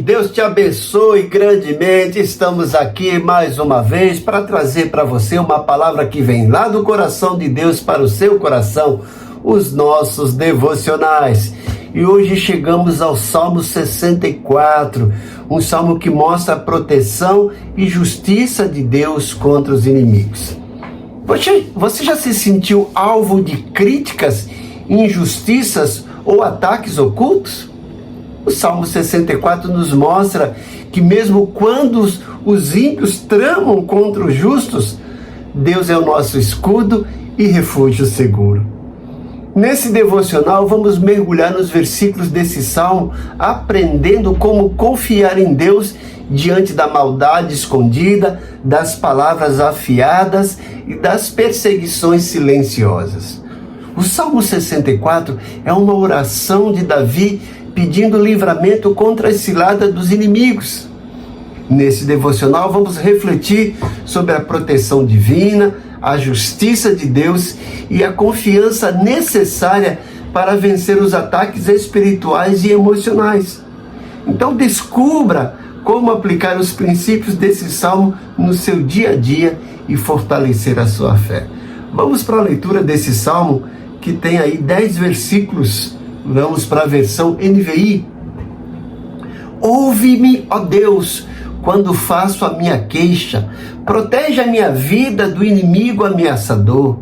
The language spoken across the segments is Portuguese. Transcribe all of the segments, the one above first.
Deus te abençoe grandemente. Estamos aqui mais uma vez para trazer para você uma palavra que vem lá do coração de Deus para o seu coração, os nossos devocionais. E hoje chegamos ao Salmo 64, um salmo que mostra a proteção e justiça de Deus contra os inimigos. Você já se sentiu alvo de críticas, injustiças ou ataques ocultos? O Salmo 64 nos mostra que mesmo quando os ímpios tramam contra os justos, Deus é o nosso escudo e refúgio seguro. Nesse devocional, vamos mergulhar nos versículos desse salmo, aprendendo como confiar em Deus diante da maldade escondida, das palavras afiadas e das perseguições silenciosas. O Salmo 64 é uma oração de Davi pedindo livramento contra a cilada dos inimigos. Nesse devocional, vamos refletir sobre a proteção divina, a justiça de Deus e a confiança necessária para vencer os ataques espirituais e emocionais. Então, descubra como aplicar os princípios desse salmo no seu dia a dia e fortalecer a sua fé. Vamos para a leitura desse salmo, que tem aí 10 versículos. Vamos para a versão NVI. Ouve-me, ó Deus, quando faço a minha queixa. Protege a minha vida do inimigo ameaçador.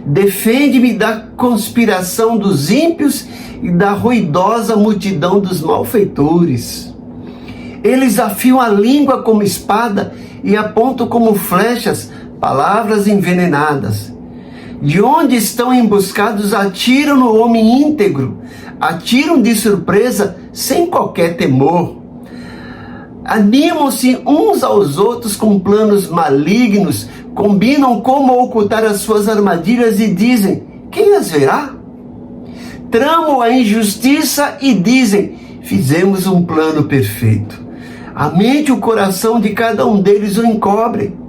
Defende-me da conspiração dos ímpios e da ruidosa multidão dos malfeitores. Eles afiam a língua como espada e apontam como flechas palavras envenenadas. De onde estão emboscados, atiram no homem íntegro, atiram de surpresa sem qualquer temor. Animam-se uns aos outros com planos malignos, combinam como ocultar as suas armadilhas e dizem: quem as verá? Tramam a injustiça e dizem: fizemos um plano perfeito. A mente e o coração de cada um deles o encobrem.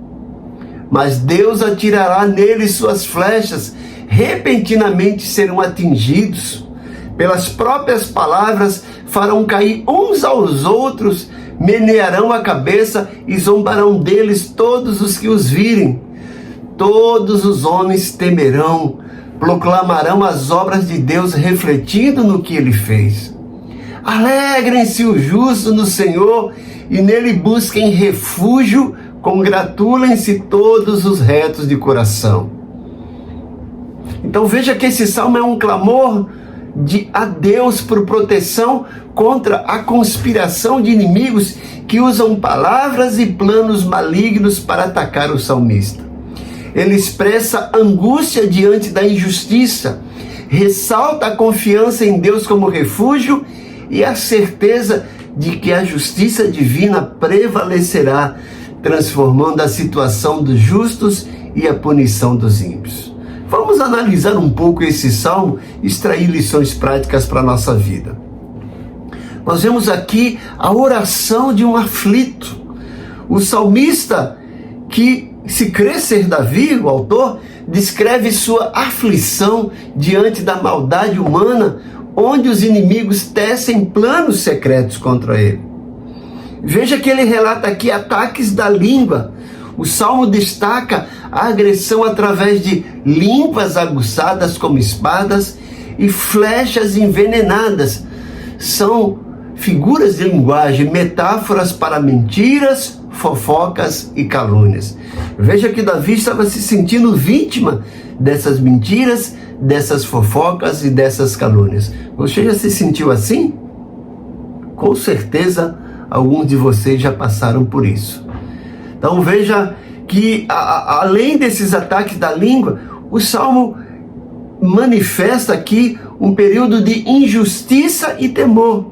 Mas Deus atirará neles suas flechas, repentinamente serão atingidos. Pelas próprias palavras farão cair uns aos outros, menearão a cabeça e zombarão deles todos os que os virem. Todos os homens temerão, proclamarão as obras de Deus, refletindo no que ele fez. Alegrem-se os justos no Senhor e nele busquem refúgio. Congratulem-se todos os retos de coração. Então veja que esse salmo é um clamor a Deus por proteção contra a conspiração de inimigos que usam palavras e planos malignos para atacar o salmista. Ele expressa angústia diante da injustiça, ressalta a confiança em Deus como refúgio e a certeza de que a justiça divina prevalecerá, transformando a situação dos justos e a punição dos ímpios. Vamos analisar um pouco esse salmo e extrair lições práticas para a nossa vida. Nós vemos aqui a oração de um aflito. O salmista, que se crê ser Davi, o autor, descreve sua aflição diante da maldade humana, onde os inimigos tecem planos secretos contra ele. Veja que ele relata aqui ataques da língua. O salmo destaca a agressão através de línguas aguçadas como espadas e flechas envenenadas. São figuras de linguagem, metáforas para mentiras, fofocas e calúnias. Veja que Davi estava se sentindo vítima dessas mentiras, dessas fofocas e dessas calúnias. Você já se sentiu assim? Com certeza, alguns de vocês já passaram por isso. Então veja que, além desses ataques da língua, o salmo manifesta aqui um período de injustiça e temor.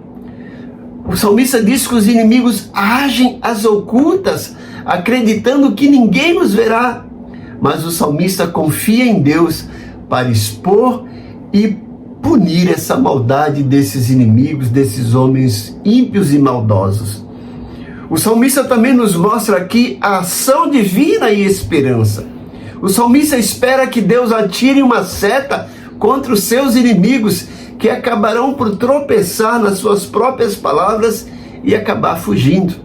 O salmista diz que os inimigos agem às ocultas, acreditando que ninguém os verá. Mas o salmista confia em Deus para expor e punir essa maldade desses inimigos, desses homens ímpios e maldosos. O salmista também nos mostra aqui a ação divina e esperança. O salmista espera que Deus atire uma seta contra os seus inimigos, que acabarão por tropeçar nas suas próprias palavras e acabar fugindo.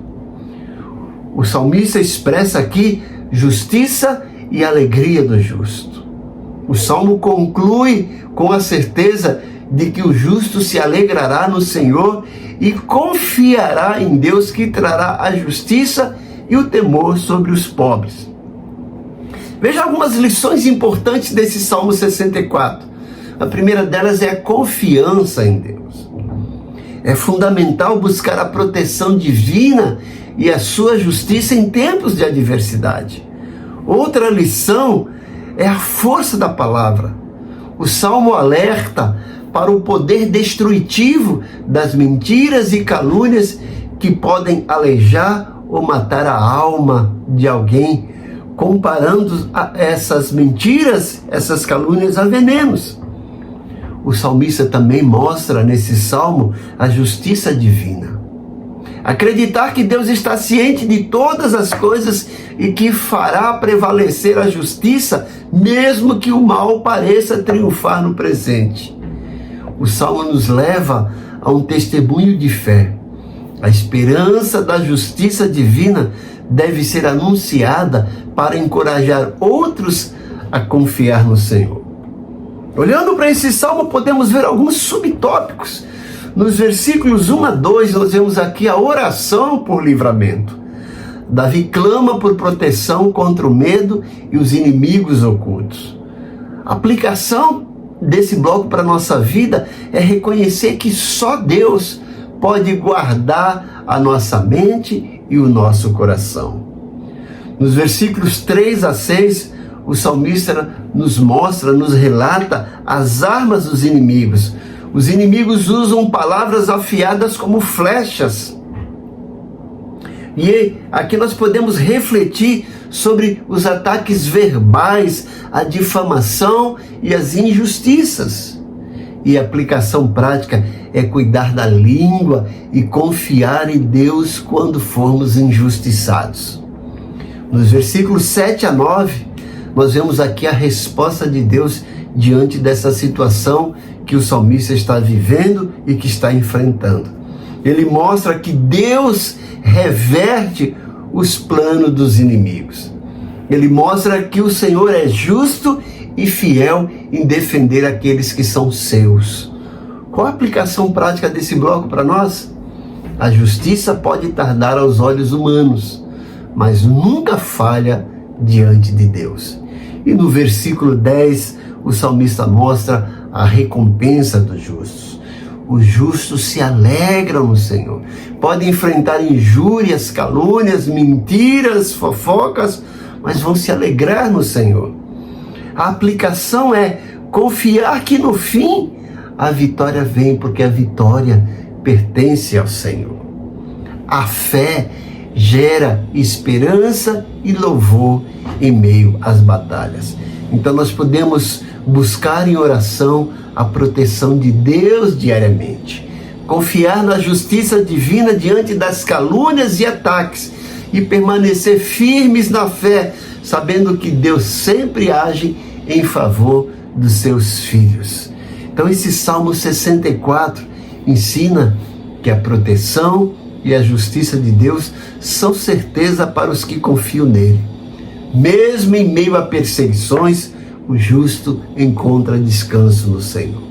O salmista expressa aqui justiça e alegria do justo. O salmo conclui com a certeza de que o justo se alegrará no Senhor e confiará em Deus, que trará a justiça e o temor sobre os pobres. Veja algumas lições importantes desse Salmo 64. A primeira delas é a confiança em Deus. É fundamental buscar a proteção divina e a sua justiça em tempos de adversidade. Outra lição é a força da palavra. O Salmo alerta para o poder destrutivo das mentiras e calúnias que podem aleijar ou matar a alma de alguém, comparando essas mentiras, essas calúnias a venenos. O salmista também mostra nesse salmo a justiça divina. Acreditar que Deus está ciente de todas as coisas e que fará prevalecer a justiça, mesmo que o mal pareça triunfar no presente. O salmo nos leva a um testemunho de fé. A esperança da justiça divina deve ser anunciada para encorajar outros a confiar no Senhor. Olhando para esse salmo, podemos ver alguns subtópicos. Nos versículos 1 a 2, nós vemos aqui a oração por livramento. Davi clama por proteção contra o medo e os inimigos ocultos. A aplicação desse bloco para a nossa vida é reconhecer que só Deus pode guardar a nossa mente e o nosso coração. Nos versículos 3 a 6, o salmista nos mostra, nos relata as armas dos inimigos. Os inimigos usam palavras afiadas como flechas. E aqui nós podemos refletir sobre os ataques verbais, a difamação e as injustiças. E a aplicação prática é cuidar da língua e confiar em Deus quando formos injustiçados. Nos versículos 7 a 9, nós vemos aqui a resposta de Deus diante dessa situação que o salmista está vivendo e que está enfrentando. Ele mostra que Deus reverte os planos dos inimigos. Ele mostra que o Senhor é justo e fiel em defender aqueles que são seus. Qual a aplicação prática desse bloco para nós? A justiça pode tardar aos olhos humanos, mas nunca falha diante de Deus. E no versículo 10, o salmista mostra a recompensa dos justos. Os justos se alegram no Senhor. Podem enfrentar injúrias, calúnias, mentiras, fofocas, mas vão se alegrar no Senhor. A aplicação é confiar que no fim a vitória vem, porque a vitória pertence ao Senhor. A fé gera esperança e louvor em meio às batalhas. Então nós podemos buscar em oração a proteção de Deus diariamente, confiar na justiça divina diante das calúnias e ataques e permanecer firmes na fé, sabendo que Deus sempre age em favor dos seus filhos. Então esse Salmo 64 ensina que a proteção e a justiça de Deus são certeza para os que confiam nele. Mesmo em meio a perseguições, o justo encontra descanso no Senhor.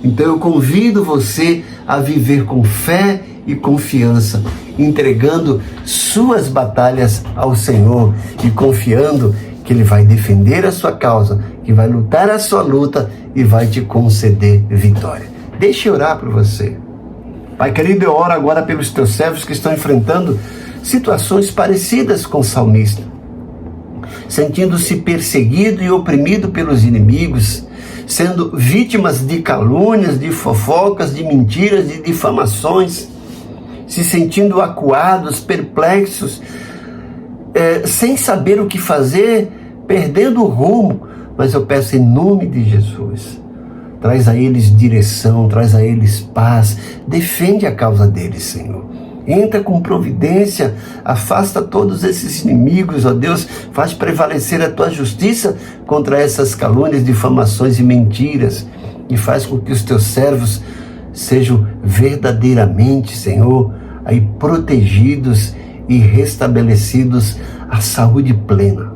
Então eu convido você a viver com fé e confiança, entregando suas batalhas ao Senhor e confiando que Ele vai defender a sua causa, que vai lutar a sua luta e vai te conceder vitória. Deixa eu orar por você. Pai querido, eu oro agora pelos teus servos que estão enfrentando situações parecidas com o salmista, sentindo-se perseguido e oprimido pelos inimigos, sendo vítimas de calúnias, de fofocas, de mentiras, de difamações, se sentindo acuados, perplexos, sem saber o que fazer, perdendo o rumo. Mas eu peço em nome de Jesus, traz a eles direção, traz a eles paz, defende a causa deles, Senhor. Entra com providência, afasta todos esses inimigos, ó Deus, faz prevalecer a tua justiça contra essas calúnias, difamações e mentiras, e faz com que os teus servos sejam verdadeiramente, Senhor, aí protegidos e restabelecidos à saúde plena.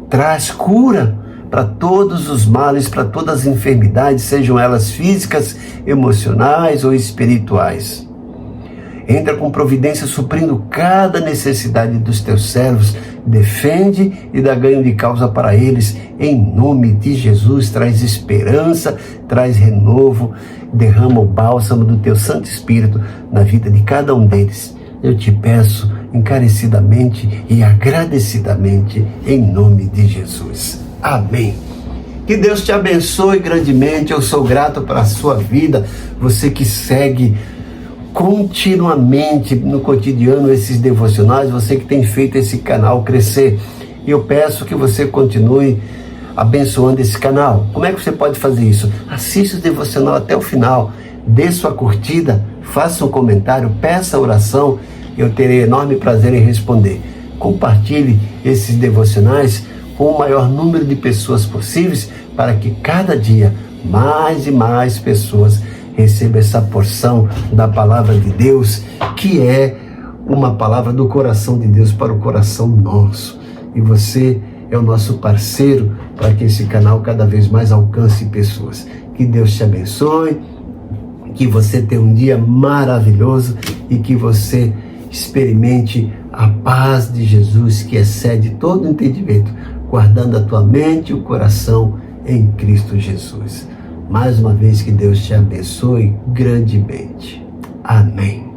Traz cura para todos os males, para todas as enfermidades, sejam elas físicas, emocionais ou espirituais. Entra com providência suprindo cada necessidade dos teus servos, defende e dá ganho de causa para eles, em nome de Jesus. Traz esperança, traz renovo, derrama o bálsamo do teu Santo Espírito na vida de cada um deles. Eu te peço encarecidamente e agradecidamente, em nome de Jesus. Amém. Que Deus te abençoe grandemente. Eu sou grato pela sua vida, você que segue continuamente no cotidiano esses devocionais, você que tem feito esse canal crescer. Eu peço que você continue abençoando esse canal. Como é que você pode fazer isso? Assista o devocional até o final, dê sua curtida, faça um comentário, peça oração, eu terei enorme prazer em responder. Compartilhe esses devocionais com o maior número de pessoas possíveis, para que cada dia mais e mais pessoas receba essa porção da palavra de Deus, que é uma palavra do coração de Deus para o coração nosso. E você é o nosso parceiro para que esse canal cada vez mais alcance pessoas. Que Deus te abençoe, que você tenha um dia maravilhoso e que você experimente a paz de Jesus, que excede todo entendimento, guardando a tua mente e o coração em Cristo Jesus. Mais uma vez, que Deus te abençoe grandemente. Amém.